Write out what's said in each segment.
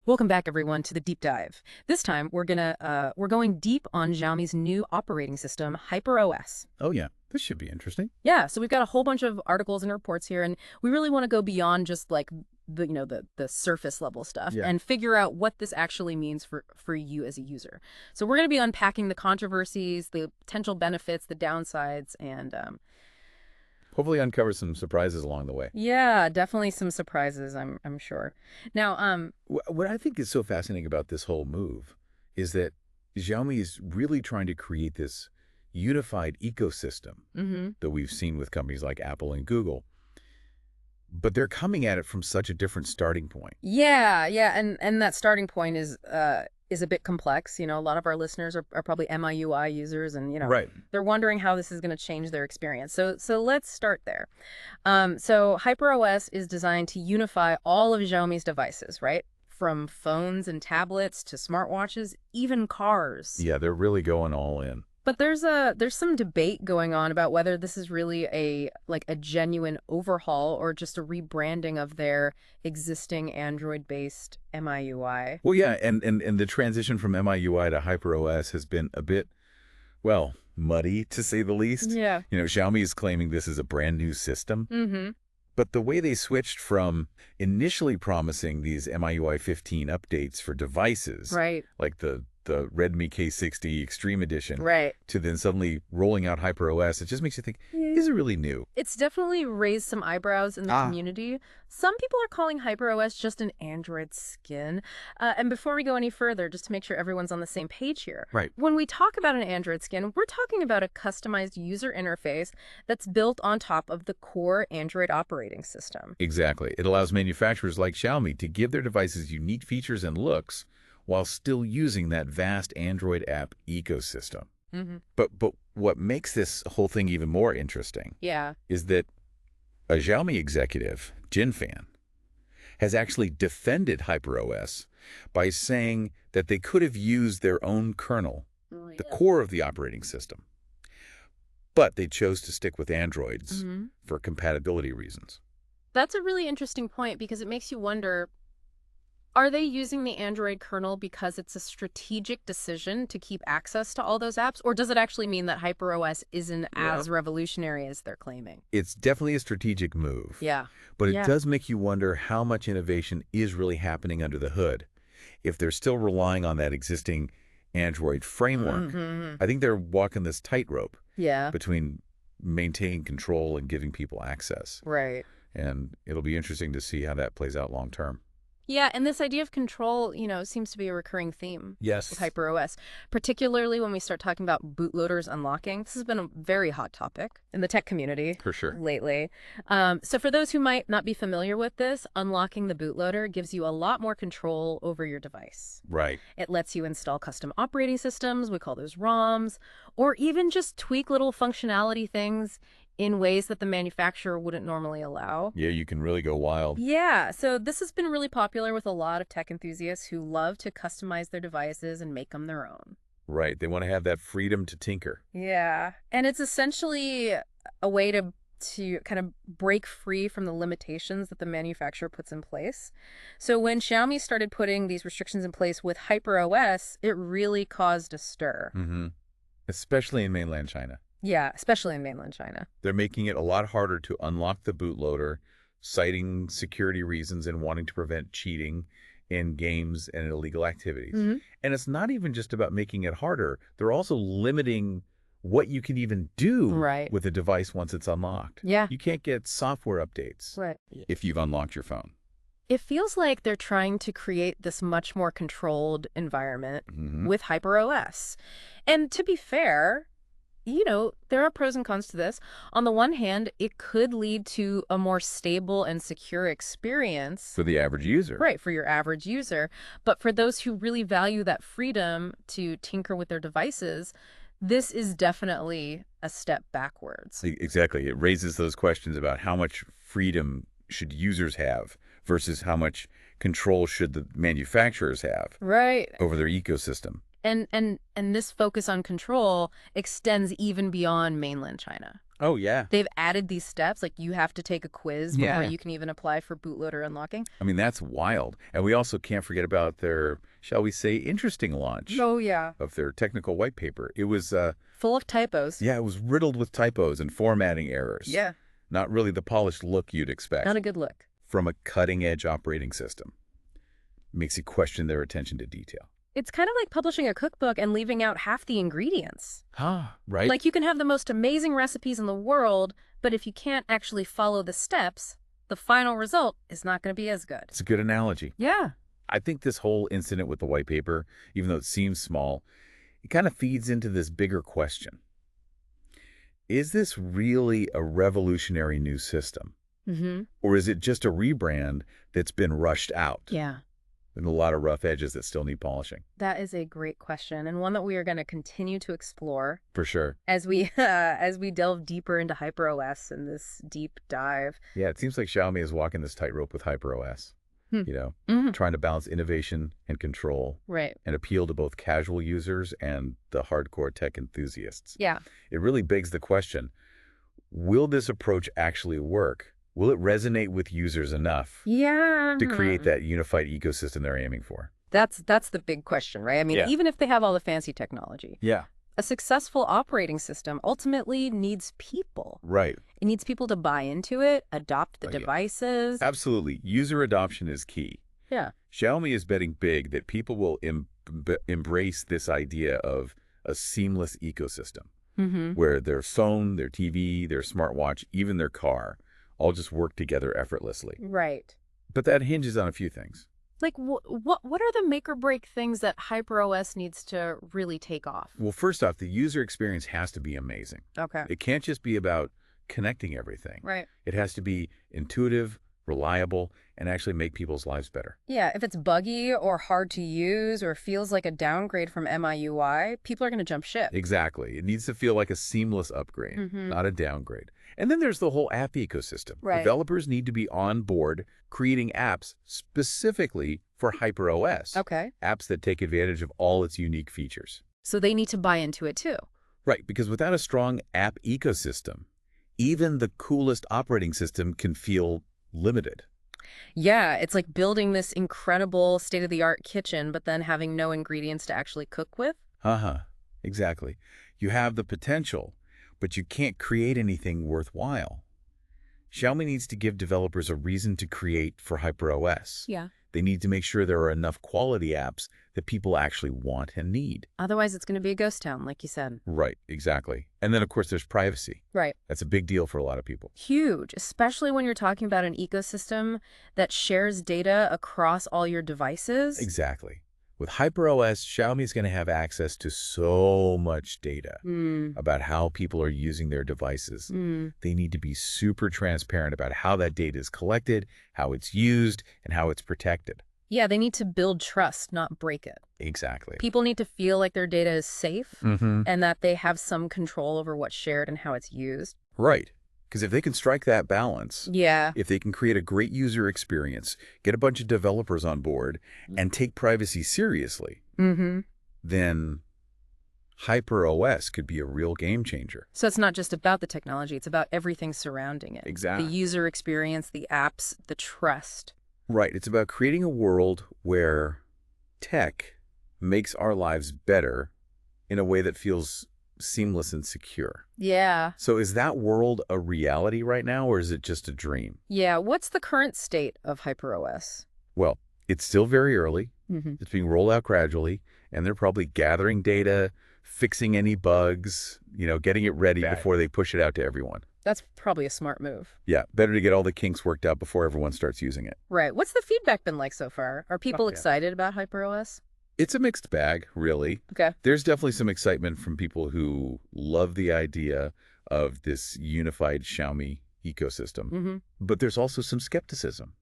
Welcome back, everyone, to the deep dive. This time, we're going deep on Xiaomi's new operating system, HyperOS. Oh, yeah. This should be interesting. Yeah, so we've got a whole bunch of articles and reports here, and we really want to go beyond just like the surface level stuff Yeah. and figure out what this actually means for you as a user. So we're going to be unpacking the controversies, the potential benefits, the downsides, and Hopefully uncover some surprises along the way. yeah, definitely some surprises, I'm sure. Now, What I think is so fascinating about this whole move is that Xiaomi is really trying to create this unified ecosystem mhm. that we've seen with companies like Apple and Google. But they're coming at it from such a different starting point. Yeah, and that starting point is a bit complex. A lot of our listeners are probably MIUI users, and Right. they're wondering how this is going to change their experience. So let's start there. So HyperOS is designed to unify all of Xiaomi's devices, right? From phones and tablets to smartwatches, even cars. Yeah, they're really going all in. But there's some debate going on about whether this is really a genuine overhaul or just a rebranding of their existing Android-based MIUI. Well, yeah, and the transition from MIUI to HyperOS has been a bit, well, muddy, to say the least. Yeah. Xiaomi is claiming this is a brand new system. Mm-hmm. But the way they switched from initially promising these MIUI 15 updates for devices, Right. like the Redmi K60 Extreme Edition, Right. to then suddenly rolling out HyperOS, it just makes you think, is it really new? It's definitely raised some eyebrows in the community. Some people are calling HyperOS just an Android skin. And before we go any further, just to make sure everyone's on the same page here, Right. when we talk about an Android skin, we're talking about a customized user interface that's built on top of the core Android operating system. Exactly. It allows manufacturers like Xiaomi to give their devices unique features and looks while still using that vast Android app ecosystem. Mm-hmm. But what makes this whole thing even more interesting Yeah. is that a Xiaomi executive, Jin Fan, has actually defended HyperOS by saying that they could have used their own kernel, the core of the operating system, but they chose to stick with Androids Mm-hmm. for compatibility reasons. That's a really interesting point because it makes you wonder, are they using the Android kernel because it's a strategic decision to keep access to all those apps? Or does it actually mean that HyperOS isn't as revolutionary as they're claiming? It's definitely a strategic move, Yeah. but it Yeah. does make you wonder how much innovation is really happening under the hood. If they're still relying on that existing Android framework, Mm-hmm. I think they're walking this tightrope Yeah. between maintaining control and giving people access. Right. And it'll be interesting to see how that plays out long term. Yeah, and this idea of control, seems to be a recurring theme Yes. with HyperOS, particularly when we start talking about bootloaders unlocking. This has been a very hot topic in the tech community For sure. lately. So for those who might not be familiar with this, unlocking the bootloader gives you a lot more control over your device. Right. It lets you install custom operating systems, we call those ROMs, or even just tweak little functionality things in ways that the manufacturer wouldn't normally allow. Yeah, you can really go wild. Yeah, so this has been really popular with a lot of tech enthusiasts who love to customize their devices and make them their own. Right. They want to have that freedom to tinker. Yeah, and it's essentially a way to kind of break free from the limitations that the manufacturer puts in place. So when Xiaomi started putting these restrictions in place with HyperOS, it really caused a stir. Mm-hmm. Especially in mainland China. Yeah, especially in mainland China. They're making it a lot harder to unlock the bootloader, citing security reasons and wanting to prevent cheating in games and illegal activities. Mm-hmm. And it's not even just about making it harder. They're also limiting what you can even do Right. with a device once it's unlocked. Yeah. You can't get software updates Right. if you've unlocked your phone. It feels like they're trying to create this much more controlled environment Mm-hmm. with HyperOS. And to be fair, there are pros and cons to this. On the one hand, it could lead to a more stable and secure experience. For the average user. Right, for your average user. But for those who really value that freedom to tinker with their devices, this is definitely a step backwards. Exactly. It raises those questions about how much freedom should users have versus how much control should the manufacturers have Right. over their ecosystem. And this focus on control extends even beyond mainland China. Oh, yeah. They've added these steps, like you have to take a quiz before Yeah. you can even apply for bootloader unlocking. I mean, that's wild. And we also can't forget about their, shall we say, interesting launch Oh, yeah. of their technical white paper. It was, Full of typos. yeah, it was riddled with typos and formatting errors. Yeah. Not really the polished look you'd expect Not a good look. from a cutting-edge operating system. Makes you question their attention to detail. It's kind of like publishing a cookbook and leaving out half the ingredients. Huh, right? Like you can have the most amazing recipes in the world, but if you can't actually follow the steps, the final result is not going to be as good. It's a good analogy. Yeah. I think this whole incident with the white paper, even though it seems small, it kind of feeds into this bigger question. Is this really a revolutionary new system? Mm-hmm. Or is it just a rebrand that's been rushed out? Yeah. And a lot of rough edges that still need polishing. That is a great question, and one that we are going to continue to explore For sure. as we delve deeper into HyperOS and this deep dive. Yeah, it seems like Xiaomi is walking this tightrope with HyperOS. Mm-hmm. Trying to balance innovation and control Right. and appeal to both casual users and the hardcore tech enthusiasts. Yeah. It really begs the question, will this approach actually work? Will it resonate with users enough Yeah. to create that unified ecosystem they're aiming for? That's the big question, right? I mean, Yeah. even if they have all the fancy technology, Yeah. a successful operating system ultimately needs people. Right. It needs people to buy into it, adopt the Oh, yeah. devices. Absolutely. User adoption is key. Yeah. Xiaomi is betting big that people will embrace this idea of a seamless ecosystem Mm-hmm. where their phone, their TV, their smartwatch, even their car all just work together effortlessly. Right. But that hinges on a few things. Like, what are the make or break things that HyperOS needs to really take off? Well, first off, the user experience has to be amazing. Okay. It can't just be about connecting everything. Right. It has to be intuitive, reliable, and actually make people's lives better. Yeah, if it's buggy or hard to use or feels like a downgrade from MIUI, people are going to jump ship. Exactly. It needs to feel like a seamless upgrade, Mhm. not a downgrade. And then there's the whole app ecosystem. Right. Developers need to be on board creating apps specifically for HyperOS. Okay. Apps that take advantage of all its unique features. So they need to buy into it too. Right, because without a strong app ecosystem, even the coolest operating system can feel limited. Yeah, it's like building this incredible state-of-the-art kitchen, but then having no ingredients to actually cook with. Uh-huh, exactly. You have the potential, but you can't create anything worthwhile. Xiaomi needs to give developers a reason to create for HyperOS. Yeah. They need to make sure there are enough quality apps that people actually want and need. Otherwise, it's going to be a ghost town, like you said. Right, exactly. And then, of course, there's privacy. Right. That's a big deal for a lot of people. Huge, especially when you're talking about an ecosystem that shares data across all your devices. Exactly. With HyperOS, Xiaomi is going to have access to so much data about how people are using their devices. They need to be super transparent about how that data is collected, how it's used, and how it's protected. Yeah, they need to build trust, not break it. Exactly. People need to feel like their data is safe Mm-hmm. and that they have some control over what's shared and how it's used. Right. Because if they can strike that balance, Yeah. if they can create a great user experience, get a bunch of developers on board, and take privacy seriously, Mm-hmm. then HyperOS could be a real game changer. So it's not just about the technology, it's about everything surrounding it. Exactly. The user experience, the apps, the trust. Right. It's about creating a world where tech makes our lives better in a way that feels seamless and secure. Yeah. So is that world a reality right now, or is it just a dream? Yeah. What's the current state of HyperOS? Well, it's still very early. Mm-hmm. It's being rolled out gradually, and they're probably gathering data, fixing any bugs, getting it ready before they push it out to everyone. That's probably a smart move. Yeah, better to get all the kinks worked out before everyone starts using it. Right. What's the feedback been like so far? Are people yeah. excited about HyperOS? It's a mixed bag, really. Okay. There's definitely some excitement from people who love the idea of this unified Xiaomi ecosystem. Mm-hmm. But there's also some skepticism,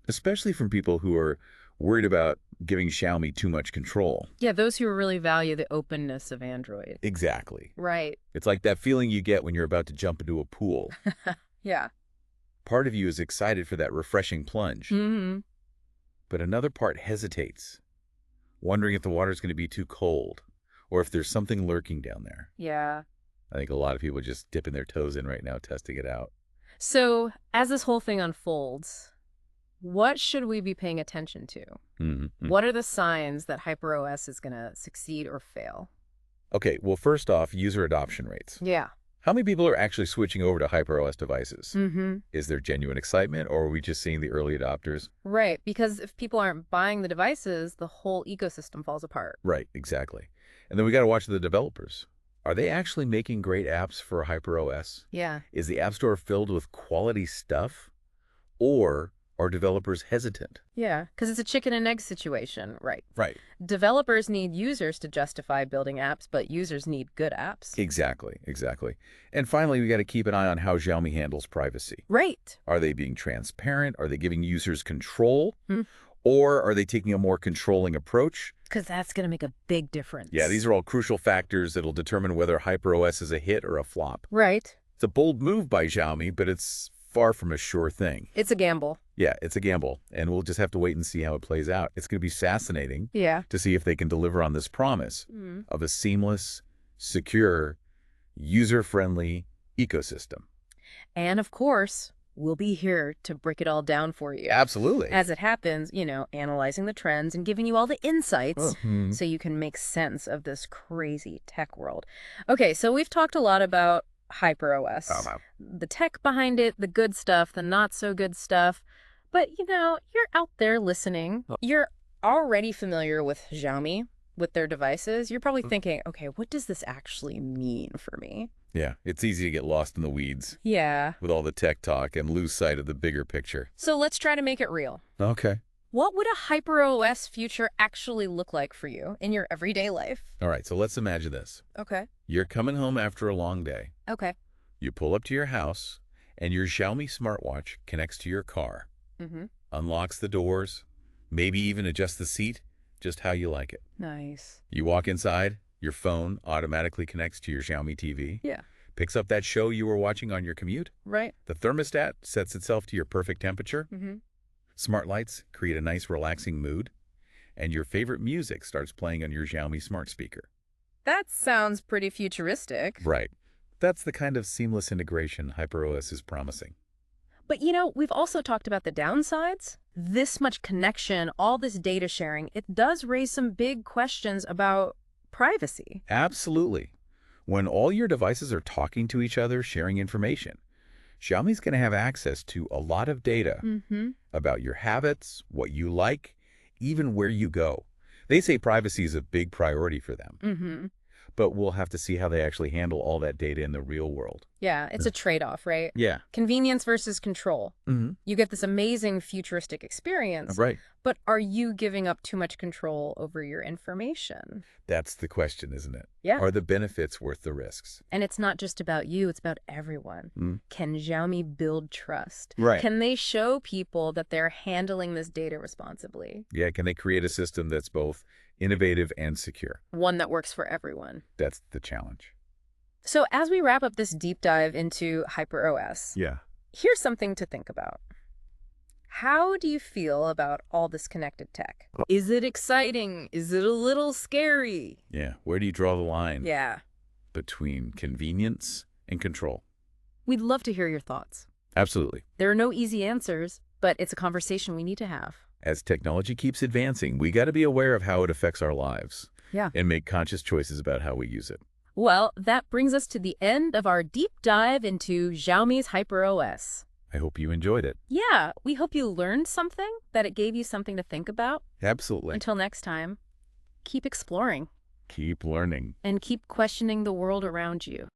especially from people who are worried about giving Xiaomi too much control. Yeah, those who really value the openness of Android. Exactly. Right. It's like that feeling you get when you're about to jump into a pool. Yeah. Part of you is excited for that refreshing plunge, Mm-hmm. but another part hesitates, wondering if the water's going to be too cold or if there's something lurking down there. Yeah. I think a lot of people are just dipping their toes in right now, testing it out. So as this whole thing unfolds, what should we be paying attention to? Mm-hmm. What are the signs that HyperOS is going to succeed or fail? Okay, well, first off, user adoption rates. Yeah. How many people are actually switching over to HyperOS devices? Mm-hmm. Is there genuine excitement, or are we just seeing the early adopters? Right, because if people aren't buying the devices, the whole ecosystem falls apart. Right, exactly. And then we got to watch the developers. Are they actually making great apps for HyperOS? Yeah. Is the App Store filled with quality stuff? Or are developers hesitant? Yeah, because it's a chicken and egg situation, right? Right. Developers need users to justify building apps, but users need good apps. Exactly, exactly. And finally, we got to keep an eye on how Xiaomi handles privacy. Right. Are they being transparent? Are they giving users control? Hmm. Or are they taking a more controlling approach? Because that's going to make a big difference. Yeah, these are all crucial factors that'll determine whether HyperOS is a hit or a flop. Right. It's a bold move by Xiaomi, but it's far from a sure thing. It's a gamble. Yeah, it's a gamble, and we'll just have to wait and see how it plays out. It's going to be fascinating Yeah. to see if they can deliver on this promise of a seamless, secure, user-friendly ecosystem. And of course, we'll be here to break it all down for you. Absolutely. As it happens, analyzing the trends and giving you all the insights so you can make sense of this crazy tech world. Okay, so we've talked a lot about HyperOS. The tech behind it, the good stuff, the not so good stuff. But, you're out there listening. You're already familiar with Xiaomi, with their devices. You're probably thinking, okay, what does this actually mean for me? Yeah, it's easy to get lost in the weeds Yeah. with all the tech talk and lose sight of the bigger picture. So let's try to make it real. Okay. What would a HyperOS future actually look like for you in your everyday life? All right, so let's imagine this. Okay. You're coming home after a long day. Okay. You pull up to your house, and your Xiaomi smartwatch connects to your car, unlocks the doors, maybe even adjusts the seat, just how you like it. Nice. You walk inside, your phone automatically connects to your Xiaomi TV, Yeah. picks up that show you were watching on your commute. Right. The thermostat sets itself to your perfect temperature. Smart lights create a nice relaxing mood, and your favorite music starts playing on your Xiaomi smart speaker. That sounds pretty futuristic. Right. That's the kind of seamless integration HyperOS is promising. But, we've also talked about the downsides. This much connection, all this data sharing, it does raise some big questions about privacy. Absolutely. When all your devices are talking to each other, sharing information, Xiaomi's going to have access to a lot of data about your habits, what you like, even where you go. They say privacy is a big priority for them. But we'll have to see how they actually handle all that data in the real world. Yeah, it's a trade-off, right? Yeah. Convenience versus control. You get this amazing futuristic experience, Right. but are you giving up too much control over your information? That's the question, isn't it? Yeah. Are the benefits worth the risks? And it's not just about you, it's about everyone. Can Xiaomi build trust? Right. Can they show people that they're handling this data responsibly? Yeah, can they create a system that's both innovative and secure? One that works for everyone. That's the challenge. So as we wrap up this deep dive into HyperOS, Yeah. here's something to think about. How do you feel about all this connected tech? Is it exciting? Is it a little scary? Yeah. Where do you draw the line Yeah. between convenience and control? We'd love to hear your thoughts. Absolutely. There are no easy answers, but it's a conversation we need to have. As technology keeps advancing, we got to be aware of how it affects our lives. Yeah. And make conscious choices about how we use it. Well, that brings us to the end of our deep dive into Xiaomi's HyperOS. I hope you enjoyed it. Yeah, we hope you learned something, that it gave you something to think about. Absolutely. Until next time, keep exploring Keep learning. and keep questioning the world around you.